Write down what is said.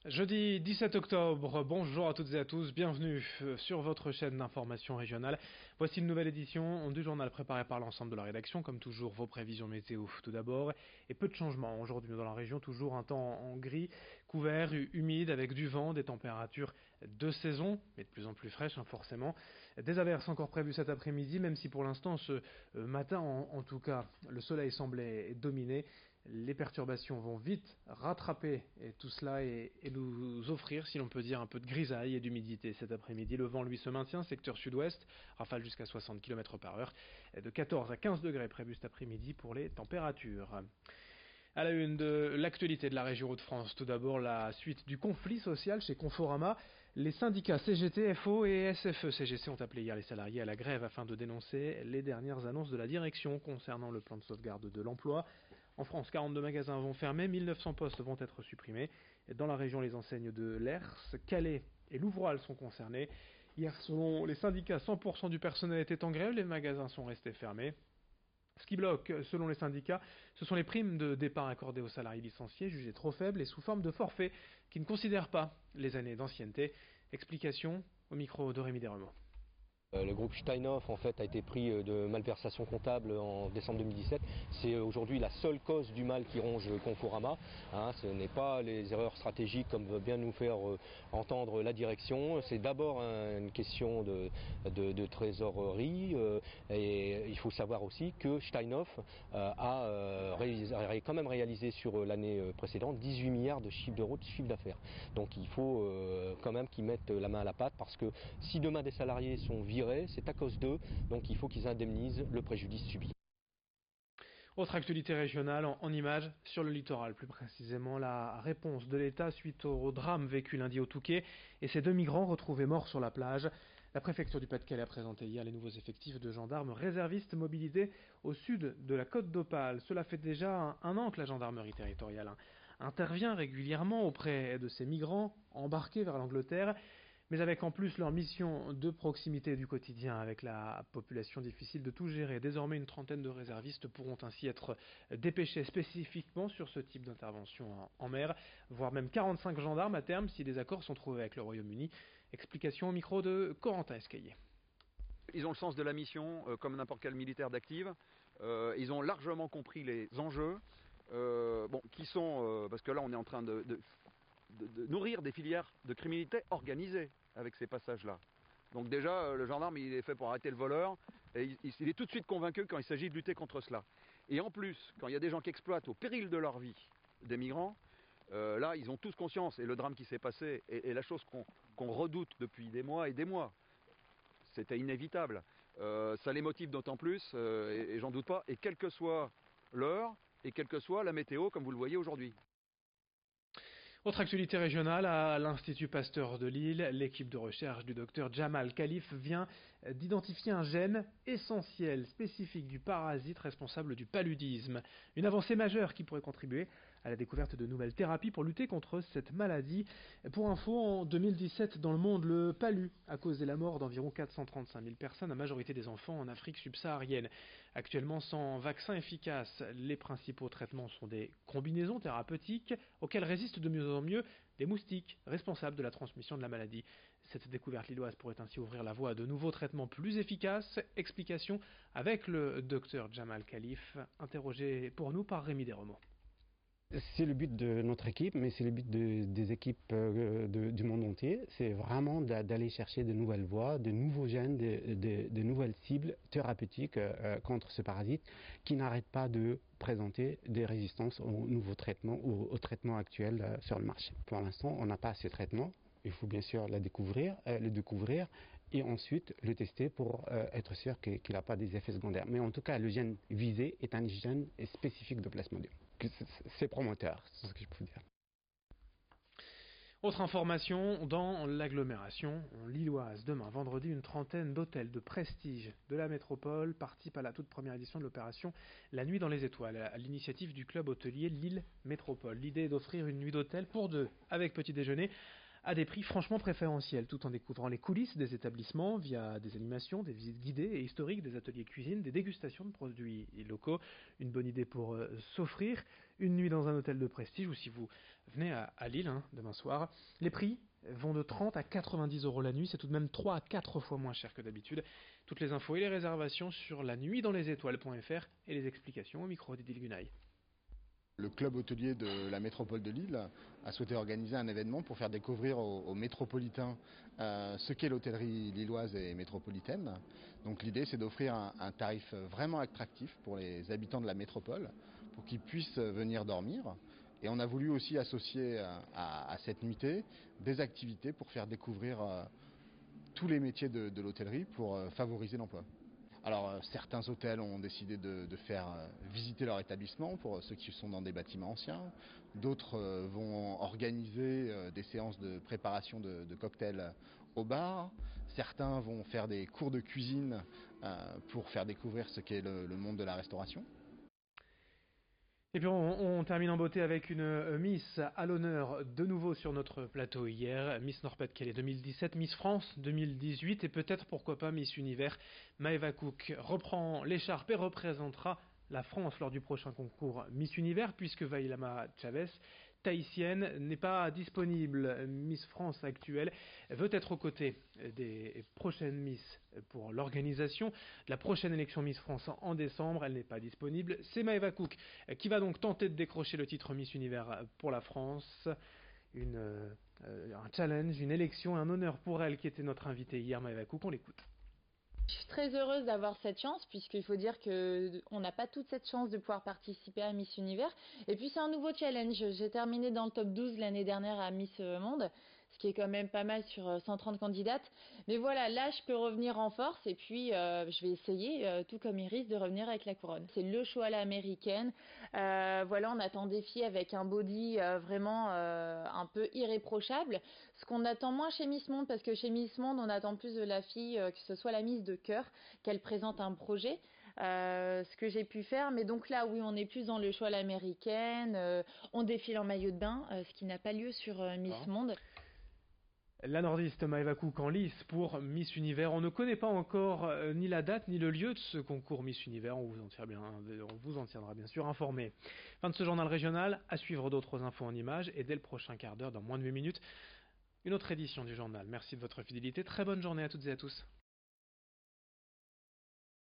Jeudi 17 octobre, bonjour à toutes et à tous, bienvenue sur votre chaîne d'information régionale. Voici une nouvelle édition du journal préparé par l'ensemble de la rédaction, comme toujours vos prévisions météo tout d'abord, et peu de changements aujourd'hui dans la région, toujours un temps en gris, couvert, humide, avec du vent, des températures de saison, mais de plus en plus fraîches forcément. Des averses encore prévues cet après-midi, même si pour l'instant ce matin en tout cas le soleil semblait dominer. Les perturbations vont vite rattraper tout cela et nous offrir, si l'on peut dire, un peu de grisaille et d'humidité cet après-midi. Le vent, lui, se maintient, secteur sud-ouest, rafale jusqu'à 60 km par heure, de 14 à 15 degrés prévu cet après-midi pour les températures. À la une de l'actualité de la région Hauts-de-France, tout d'abord la suite du conflit social chez Conforama. Les syndicats CGT, FO et SFE-CGC ont appelé hier les salariés à la grève afin de dénoncer les dernières annonces de la direction concernant le plan de sauvegarde de l'emploi. En France, 42 magasins vont fermer, 1900 postes vont être supprimés. Dans la région, les enseignes de Lers, Calais et Louvroil sont concernées. Hier, selon les syndicats, 100% du personnel était en grève, les magasins sont restés fermés. Ce qui bloque, selon les syndicats, ce sont les primes de départ accordées aux salariés licenciés, jugées trop faibles et sous forme de forfait, qui ne considèrent pas les années d'ancienneté. Explication au micro de Rémi Desremaux. Le groupe Steinhoff en fait a été pris de malversation comptable en décembre 2017. C'est aujourd'hui la seule cause du mal qui ronge Conforama. Ce n'est pas les erreurs stratégiques comme veut bien nous faire entendre la direction. C'est d'abord une question de trésorerie. Et il faut savoir aussi que Steinhoff a quand même réalisé sur l'année précédente 18 milliards de chiffre d'euros de chiffre d'affaires. Donc il faut quand même qu'ils mettent la main à la pâte parce que si demain des salariés sont virés, c'est à cause d'eux, donc il faut qu'ils indemnisent le préjudice subi. Autre actualité régionale en images sur le littoral, plus précisément la réponse de l'État suite au drame vécu lundi au Touquet et ces deux migrants retrouvés morts sur la plage. La préfecture du Pas-de-Calais a présenté hier les nouveaux effectifs de gendarmes réservistes mobilisés au sud de la côte d'Opale. Cela fait déjà un an que la gendarmerie territoriale intervient régulièrement auprès de ces migrants embarqués vers l'Angleterre, mais avec en plus leur mission de proximité du quotidien avec la population, difficile de tout gérer. Désormais, une trentaine de réservistes pourront ainsi être dépêchés spécifiquement sur ce type d'intervention en mer, voire même 45 gendarmes à terme si des accords sont trouvés avec le Royaume-Uni. Explication au micro de Corentin Escaillé. Ils ont le sens de la mission, comme n'importe quel militaire d'active. Ils ont largement compris les enjeux, qui sont, parce que là on est en train de nourrir des filières de criminalité organisée avec ces passages-là. Donc déjà, le gendarme, il est fait pour arrêter le voleur, et il est tout de suite convaincu quand il s'agit de lutter contre cela. Et en plus, quand il y a des gens qui exploitent au péril de leur vie des migrants, là, ils ont tous conscience, et le drame qui s'est passé, et la chose qu'on redoute depuis des mois et des mois, c'était inévitable. Ça les motive d'autant plus, et j'en doute pas, et quelle que soit l'heure, et quelle que soit la météo, comme vous le voyez aujourd'hui. Autre actualité régionale, à l'Institut Pasteur de Lille, l'équipe de recherche du docteur Jamal Khalif vient d'identifier un gène essentiel, spécifique du parasite responsable du paludisme. Une avancée majeure qui pourrait contribuer à la découverte de nouvelles thérapies pour lutter contre cette maladie. Pour info, en 2017, dans le monde, le palu a causé la mort d'environ 435 000 personnes, la majorité des enfants en Afrique subsaharienne. Actuellement, sans vaccin efficace, les principaux traitements sont des combinaisons thérapeutiques auxquelles résistent de mieux en mieux des moustiques responsables de la transmission de la maladie. Cette découverte lilloise pourrait ainsi ouvrir la voie à de nouveaux traitements plus efficaces. Explication avec le docteur Jamal Khalif, interrogé pour nous par Rémi Desremaux. C'est le but de notre équipe, mais c'est le but des équipes du monde entier. C'est vraiment d'aller chercher de nouvelles voies, de nouveaux gènes, de nouvelles cibles thérapeutiques contre ce parasite qui n'arrête pas de présenter des résistances aux nouveaux traitements ou aux traitements actuels sur le marché. Pour l'instant, on n'a pas ces traitements. Il faut bien sûr le découvrir et ensuite le tester pour être sûr qu'il n'a pas des effets secondaires. Mais en tout cas, le gène visé est un gène spécifique de Plasmodium. C'est promoteur, c'est ce que je peux dire. Autre information, dans l'agglomération lilloise, demain vendredi, une trentaine d'hôtels de prestige de la métropole participent à la toute première édition de l'opération La Nuit dans les Étoiles, à l'initiative du club hôtelier Lille Métropole. L'idée est d'offrir une nuit d'hôtel pour deux, avec petit déjeuner, à des prix franchement préférentiels, tout en découvrant les coulisses des établissements via des animations, des visites guidées et historiques, des ateliers cuisine, des dégustations de produits locaux. Une bonne idée pour s'offrir une nuit dans un hôtel de prestige ou si vous venez à Lille demain soir. Les prix vont de 30 à 90 euros la nuit, c'est tout de même 3 à 4 fois moins cher que d'habitude. Toutes les infos et les réservations sur lanuitdanslesétoiles.fr et les explications au micro d'Idil Gunay. Le club hôtelier de la métropole de Lille a souhaité organiser un événement pour faire découvrir aux métropolitains ce qu'est l'hôtellerie lilloise et métropolitaine. Donc l'idée c'est d'offrir un tarif vraiment attractif pour les habitants de la métropole pour qu'ils puissent venir dormir. Et on a voulu aussi associer à cette nuitée des activités pour faire découvrir tous les métiers de l'hôtellerie pour favoriser l'emploi. Alors certains hôtels ont décidé de faire visiter leur établissement pour ceux qui sont dans des bâtiments anciens. D'autres vont organiser des séances de préparation de cocktails au bar. Certains vont faire des cours de cuisine pour faire découvrir ce qu'est le monde de la restauration. Et puis on termine en beauté avec une Miss à l'honneur de nouveau sur notre plateau hier, Miss Nord-Pas-de-Calais 2017, Miss France 2018 et peut-être pourquoi pas Miss Univers. Maëva Cook reprend l'écharpe et représentera la France lors du prochain concours Miss Univers puisque Vailama Chavez, tahitienne, n'est pas disponible. Miss France actuelle veut être aux côtés des prochaines Miss pour l'organisation de la prochaine élection Miss France en décembre. Elle n'est pas disponible. C'est Maëva Cook qui va donc tenter de décrocher le titre Miss Univers pour la France. Un challenge, une élection, un honneur pour elle qui était notre invitée hier. Maëva Cook, on l'écoute. Je suis très heureuse d'avoir cette chance puisqu'il faut dire qu'on n'a pas toute cette chance de pouvoir participer à Miss Univers. Et puis c'est un nouveau challenge. J'ai terminé dans le top 12 l'année dernière à Miss Monde, ce qui est quand même pas mal sur 130 candidates. Mais voilà, là je peux revenir en force et puis je vais essayer, tout comme Iris, de revenir avec la couronne. C'est le show à l'américaine. Voilà, on attend des filles avec un body vraiment un peu irréprochable. Ce qu'on attend moins chez Miss Monde, parce que chez Miss Monde, on attend plus de la fille que ce soit la Miss de cœur, qu'elle présente un projet. Ce que j'ai pu faire, mais donc là oui on est plus dans le choix à l'américaine, on défile en maillot de bain, ce qui n'a pas lieu sur Miss Monde. La nordiste Maëva Cook en lice pour Miss Univers. On ne connaît pas encore ni la date ni le lieu de ce concours Miss Univers. On vous en tiendra bien sûr informé. Fin de ce journal régional. À suivre d'autres infos en images et dès le prochain quart d'heure, dans moins de 8 minutes, une autre édition du journal. Merci de votre fidélité. Très bonne journée à toutes et à tous.